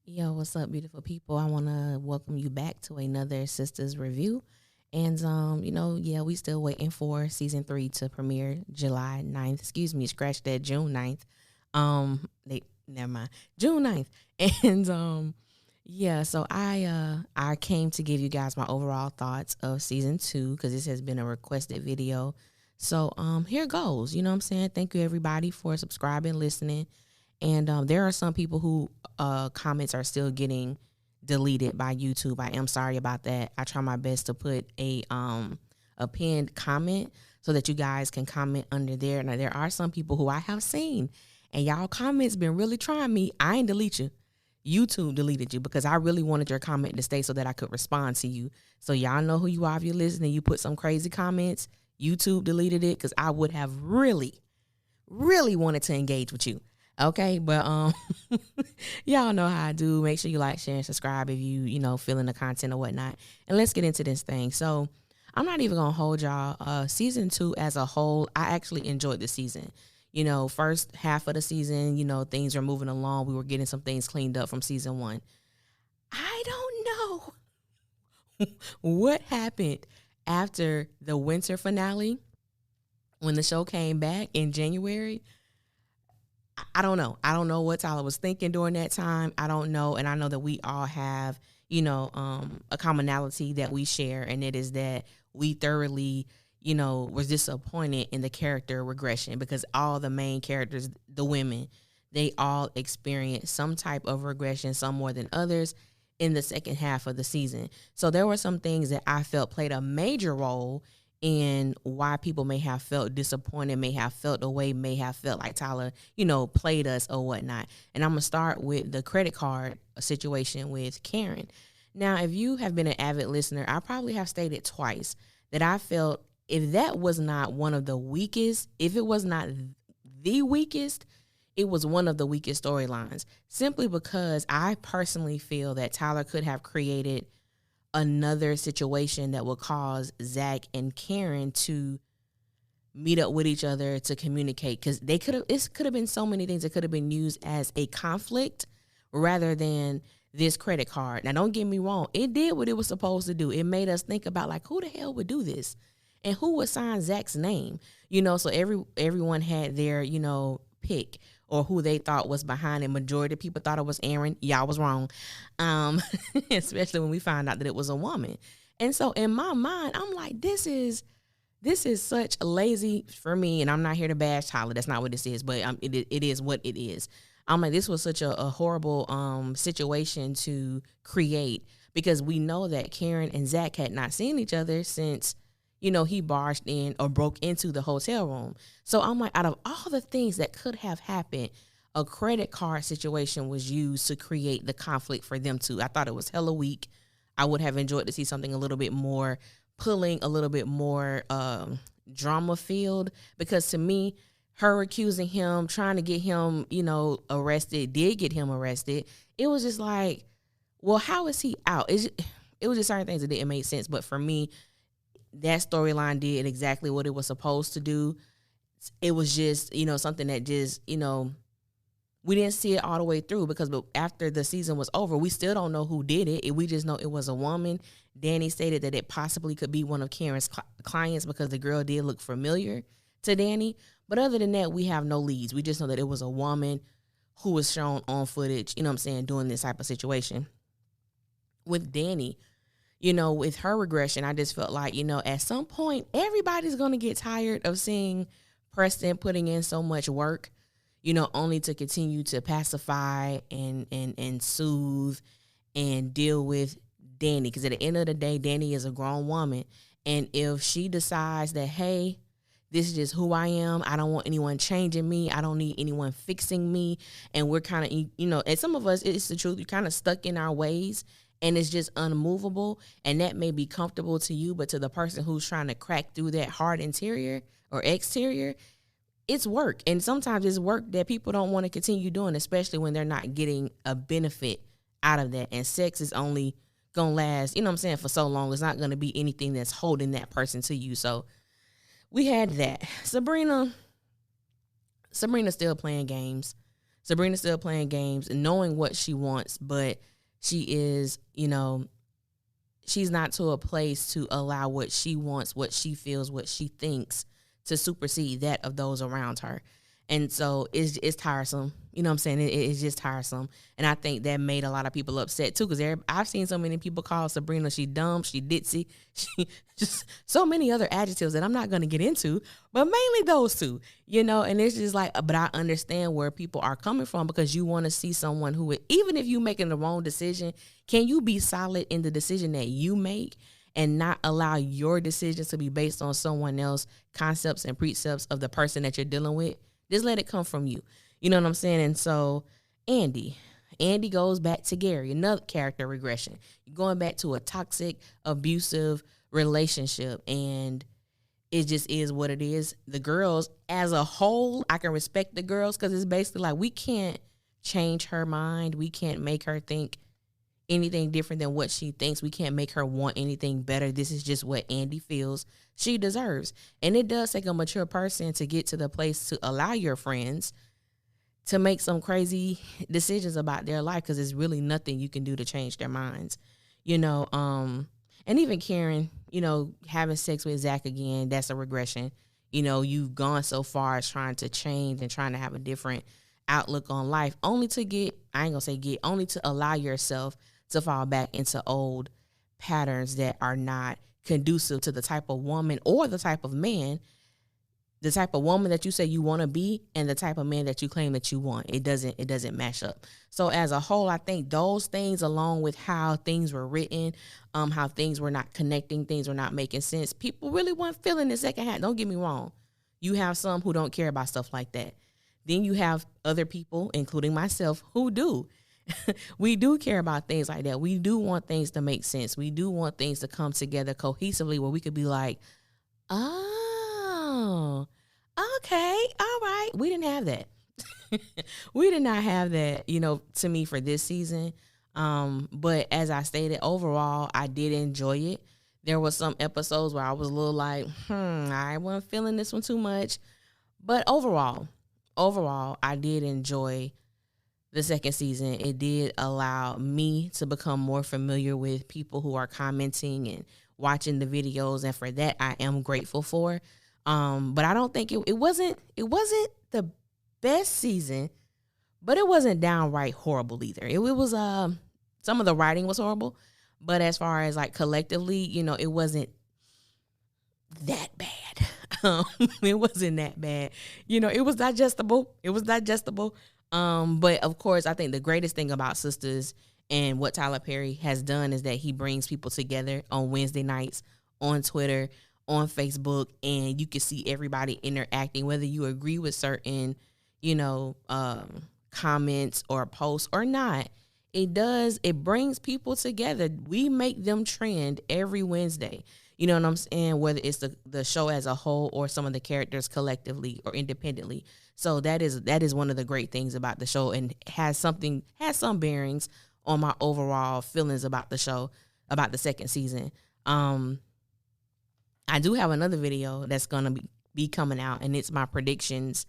Yo, what's up, beautiful people? I want to welcome you back to another Sistas review. And, yeah, we still waiting for season 3 to premiere July 9th. Excuse me, scratch that, June 9th. Never mind, June 9th. And, yeah, so I came to give you guys my overall thoughts of season 2 because this has been a requested video. So, here goes. You know what I'm saying? Thank you, everybody, for subscribing, listening. And there are some people who comments are still getting deleted by YouTube. I am sorry about that. I try my best to put a pinned comment so that you guys can comment under there. Now there are some people who I have seen, and y'all comments been really trying me. I ain't delete you. YouTube deleted you because I really wanted your comment to stay so that I could respond to you. So y'all know who you are if you're listening. You put some crazy comments. YouTube deleted it because I would have really, really wanted to engage with you. Okay, but y'all know how I do. Make sure you like, share, and subscribe if you feeling the content or whatnot. And let's get into this thing. So I'm not even gonna hold y'all. Season 2 as a whole, I actually enjoyed the season. First half of the season, things were moving along. We were getting some things cleaned up from season 1. I don't know what happened after the winter finale when the show came back in January. I don't know. I don't know what Tyler was thinking during that time. I don't know. And I know that we all have, a commonality that we share. And it is that we thoroughly, was disappointed in the character regression because all the main characters, the women, they all experienced some type of regression, some more than others in the second half of the season. So there were some things that I felt played a major role in why people may have felt disappointed, may have felt the way, may have felt like Tyler, played us or whatnot. And I'm going to start with the credit card situation with Karen. Now, if you have been an avid listener, I probably have stated twice that I felt if that was not one of the weakest, if it was not the weakest, it was one of the weakest storylines, simply because I personally feel that Tyler could have created another situation that would cause Zach and Karen to meet up with each other to communicate, because it could have been so many things that could have been used as a conflict rather than this credit card. Now, don't get me wrong, it did what it was supposed to do. It made us think about, like, who the hell would do this and who would sign Zach's name, so everyone had their pick or who they thought was behind it. Majority of people thought it was Aaron. Y'all was wrong, especially when we found out that it was a woman. And so in my mind, I'm like, this is such lazy for me. And I'm not here to bash Tyler. That's not what this is. But it is what it is. I'm like, this was such a horrible situation to create, because we know that Karen and Zach had not seen each other since he barged in or broke into the hotel room. So I'm like, out of all the things that could have happened, a credit card situation was used to create the conflict for them two. I thought it was hella weak. I would have enjoyed to see something a little bit more pulling, a little bit more drama filled, because to me, her accusing him, trying to get him, arrested, did get him arrested. It was just like, well, how is he out? It was just certain things that didn't make sense. But for me, that storyline did exactly what it was supposed to do. It was just, something that just, we didn't see it all the way through, because after the season was over, we still don't know who did it. We just know it was a woman. Danny stated that it possibly could be one of Karen's clients because the girl did look familiar to Danny. But other than that, we have no leads. We just know that it was a woman who was shown on footage, doing this type of situation. With Danny, with her regression, I just felt like, at some point, everybody's going to get tired of seeing Preston putting in so much work, only to continue to pacify and soothe and deal with Danny. Because at the end of the day, Danny is a grown woman. And if she decides that, hey, this is just who I am, I don't want anyone changing me, I don't need anyone fixing me, and we're kind of, and some of us, it's the truth, you're kind of stuck in our ways, and it's just unmovable, and that may be comfortable to you, but to the person who's trying to crack through that hard interior or exterior, it's work. And sometimes it's work that people don't want to continue doing, especially when they're not getting a benefit out of that. And sex is only going to last, for so long. It's not going to be anything that's holding that person to you. So we had that. Sabrina's still playing games. Sabrina's still playing games and knowing what she wants, but she is, she's not to a place to allow what she wants, what she feels, what she thinks to supersede that of those around her. And so it's tiresome. You know what I'm saying? It's just tiresome. And I think that made a lot of people upset too, because I've seen so many people call Sabrina, she dumb, she ditzy, she just so many other adjectives that I'm not going to get into, but mainly those two, and it's just like, but I understand where people are coming from, because you want to see someone who, even if you're making the wrong decision, can you be solid in the decision that you make and not allow your decisions to be based on someone else's concepts and precepts of the person that you're dealing with? Just let it come from you. You know what I'm saying? And so Andy goes back to Gary, another character regression. You're going back to a toxic, abusive relationship, and it just is what it is. The girls as a whole, I can respect the girls, because it's basically like, we can't change her mind. We can't make her think anything different than what she thinks. We can't make her want anything better. This is just what Andy feels she deserves. And it does take a mature person to get to the place to allow your friends to make some crazy decisions about their life, because there's really nothing you can do to change their minds. And even Karen, having sex with Zach again, that's a regression. You've gone so far as trying to change and trying to have a different outlook on life, only to allow yourself to fall back into old patterns that are not conducive to the type of woman or the type of man, the type of woman that you say you want to be, and the type of man that you claim that you want. It doesn't match up. So as a whole, I think those things, along with how things were written, how things were not connecting, things were not making sense, people really weren't feeling the second half. Don't get me wrong. You have some who don't care about stuff like that. Then you have other people, including myself, who do. We do care about things like that. We do want things to make sense. We do want things to come together cohesively, where we could be like, oh, okay, all right. We didn't have that. We did not have that, to me, for this season. But as I stated, overall, I did enjoy it. There was some episodes where I was a little like, I wasn't feeling this one too much. But overall, I did enjoy the second season. It did allow me to become more familiar with people who are commenting and watching the videos, and for that I am grateful for. But I don't think it wasn't the best season, but it wasn't downright horrible either. It was some of the writing was horrible, but as far as like collectively, it wasn't that bad. It wasn't that bad. It was digestible. But of course, I think the greatest thing about Sistas and what Tyler Perry has done is that he brings people together on Wednesday nights on Twitter, on Facebook, and you can see everybody interacting, whether you agree with certain, comments or posts or not. It brings people together. We make them trend every Wednesday. You know what I'm saying? Whether it's the show as a whole or some of the characters collectively or independently. So that is one of the great things about the show, and has some bearings on my overall feelings about the show, about the second season. I do have another video that's gonna be coming out, and it's my predictions,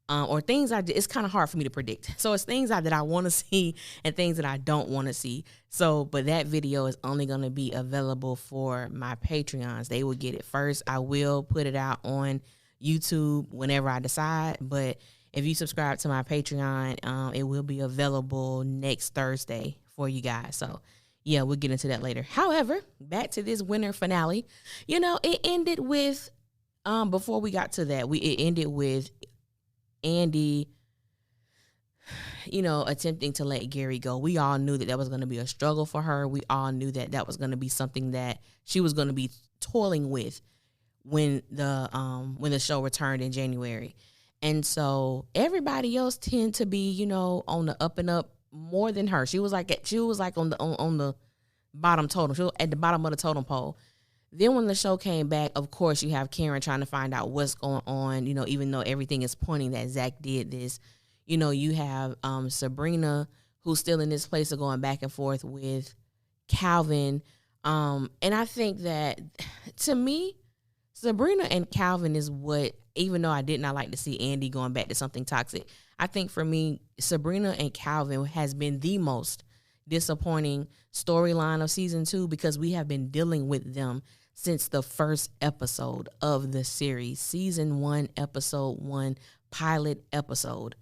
or things it's kind of hard for me to predict. So it's things that I want to see and things that I don't want to see. So, but that video is only going to be available for my Patreons. They will get it first. I will put it out on YouTube whenever I decide. But if you subscribe to my Patreon, it will be available next Thursday for you guys. So yeah, we'll get into that later. However, back to this winter finale, it ended with, before we got to that, it ended with Andy, attempting to let Gary go. We all knew that was going to be a struggle for her. We all knew that was going to be something that she was going to be toiling with when the show returned in January. And so everybody else tend to be, on the up and up more than her. She was like on the bottom totem. She was at the bottom of the totem pole. Then when the show came back, of course, you have Karen trying to find out what's going on, even though everything is pointing that Zach did this. You have Sabrina, who's still in this place of going back and forth with Calvin. And I think that, to me, Sabrina and Calvin is what, even though I did not like to see Andy going back to something toxic, I think for me, Sabrina and Calvin has been the most disappointing storyline of season 2 because we have been dealing with them since the first episode of the series, season 1, episode 1, pilot episode.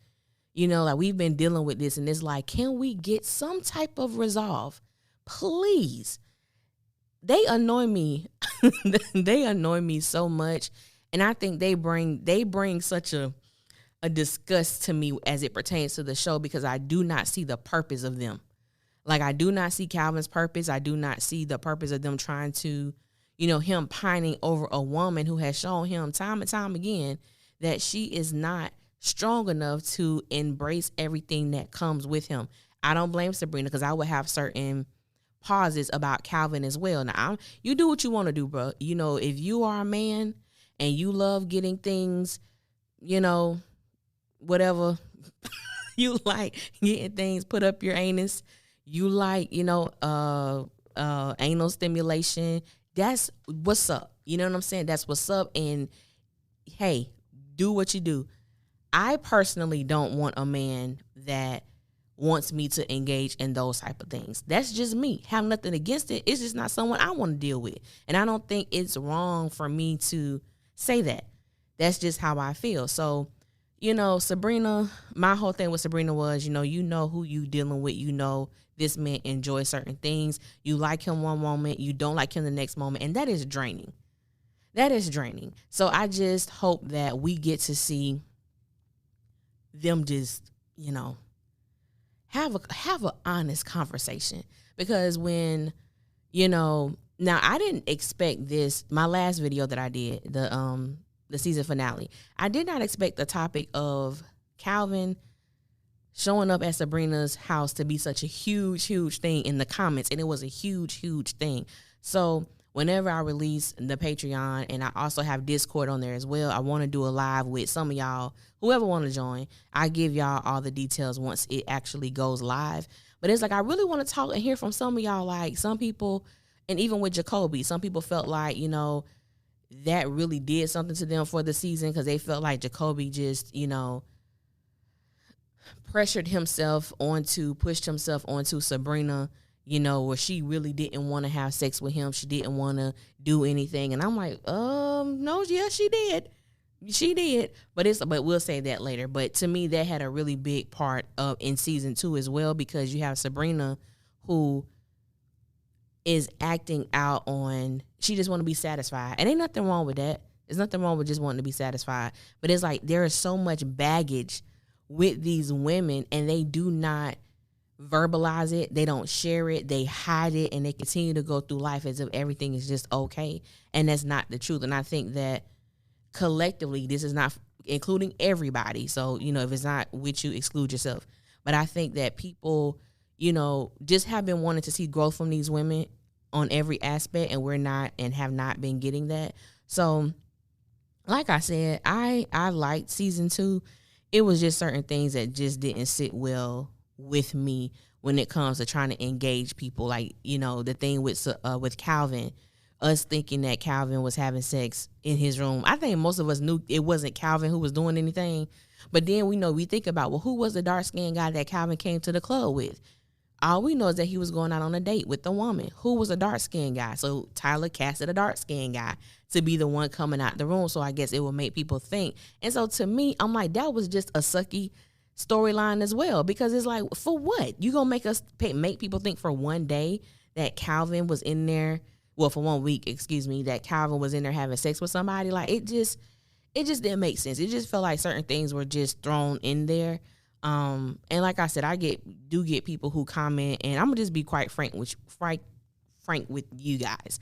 You know, like we've been dealing with this, and it's like, can we get some type of resolve? Please. They annoy me. They annoy me so much. And I think they bring such a disgust to me as it pertains to the show because I do not see the purpose of them. Like, I do not see Calvin's purpose. I do not see the purpose of them trying to, you know, him pining over a woman who has shown him time and time again that she is not strong enough to embrace everything that comes with him. I don't blame Sabrina because I would have certain pauses about Calvin as well. Now, you do what you want to do, bro. You know, if you are a man and you love getting things, you know, whatever, you like getting things put up your anus, you like, you know, anal stimulation, that's what's up. You know what I'm saying? That's what's up. And hey, do what you do. I personally don't want a man that wants me to engage in those type of things. That's just me. Have nothing against it. It's just not someone I want to deal with. And I don't think it's wrong for me to say that. That's just how I feel. So, you know, Sabrina, my whole thing with Sabrina was, you know who you dealing with. You know this man enjoys certain things. You like him one moment, you don't like him the next moment. And that is draining. That is draining. So I just hope that we get to see them just, you know, have a honest conversation. Because when, you know, now I didn't expect this, my last video that I did, the season finale, I did not expect the topic of Calvin showing up at Sabrina's house to be such a huge thing in the comments. And it was a huge thing. So whenever I release the Patreon, and I also have Discord on there as well, I want to do a live with some of y'all, whoever want to join. I give y'all all the details once it actually goes live. But it's like, I really want to talk and hear from some of y'all. Like some people, and even with Jacoby, some people felt like, you know, that really did something to them for the season because they felt like Jacoby just, you know, pushed himself onto Sabrina, you know, where she really didn't want to have sex with him. She didn't want to do anything. And I'm like, no, yeah, she did. She did. But we'll say that later. But to me, that had a really big part of in season 2 as well, because you have Sabrina who is acting out on, she just want to be satisfied. And ain't nothing wrong with that. There's nothing wrong with just wanting to be satisfied. But it's like there is so much baggage with these women, and they do not verbalize it. They don't share it. They hide it, and they continue to go through life as if everything is just okay. And that's not the truth. And I think that collectively, this is not including everybody. So, you know, if it's not with you, exclude yourself. But I think that people, you know, just have been wanting to see growth from these women on every aspect, and we're not and have not been getting that. So, like I said, I liked season 2. It was just certain things that just didn't sit well with me when it comes to trying to engage people. Like, you know, the thing with Calvin, us thinking that Calvin was having sex in his room. I think most of us knew it wasn't Calvin who was doing anything. But then we think about, well, who was the dark-skinned guy that Calvin came to the club with? All we know is that he was going out on a date with the woman who was a dark-skinned guy. So Tyler casted a dark-skinned guy to be the one coming out the room. So I guess it will make people think. And so to me, I'm like, that was just a sucky storyline as well, because it's like, for what? You gonna make people think for one day that Calvin was in there, well, for 1 week, that Calvin was in there having sex with somebody? Like, it just didn't make sense. It just felt like certain things were just thrown in there. And like I said, I do get people who comment, and I'm gonna just be quite frank with you guys.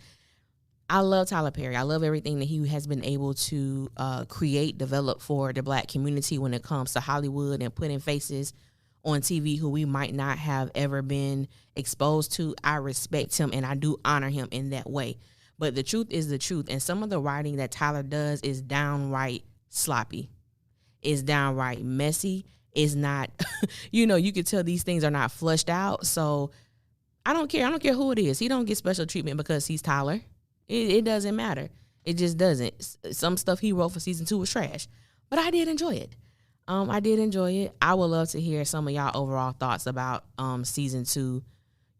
I love Tyler Perry. I love everything that he has been able to create, develop for the Black community when it comes to Hollywood and putting faces on TV who we might not have ever been exposed to. I respect him, and I do honor him in that way. But the truth is the truth, and some of the writing that Tyler does is downright sloppy. It's downright messy. It's not, you know, you can tell these things are not flushed out. So I don't care. I don't care who it is. He don't get special treatment because he's Tyler. It doesn't matter. It just doesn't. Some stuff he wrote for season 2 was trash, but I did enjoy it. I did enjoy it. I would love to hear some of y'all overall thoughts about season 2.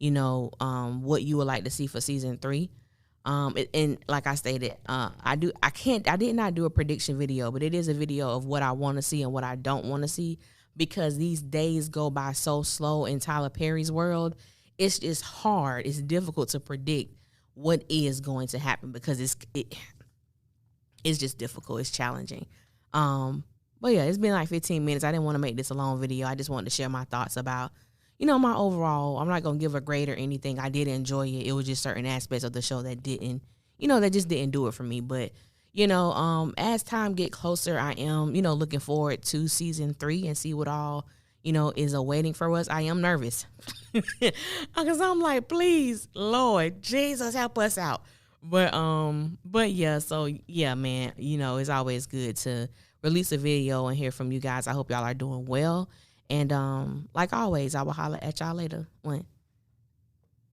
What you would like to see for season 3. And like I stated, I did not do a prediction video, but it is a video of what I want to see and what I don't want to see, because these days go by so slow in Tyler Perry's world. It's just hard. It's difficult to predict what is going to happen, because it's just difficult. It's challenging. But yeah, it's been like 15 minutes. I didn't want to make this a long video. I just wanted to share my thoughts about, my overall. I'm not going to give a grade or anything. I did enjoy it. It was just certain aspects of the show that didn't, that just didn't do it for me. But, as time get closer, I am, looking forward to season 3 and see what all, is awaiting for us. I am nervous because I'm like, please, Lord Jesus, help us out. But yeah, so yeah, man, it's always good to release a video and hear from you guys. I hope y'all are doing well. And like always, I will holler at y'all later. One.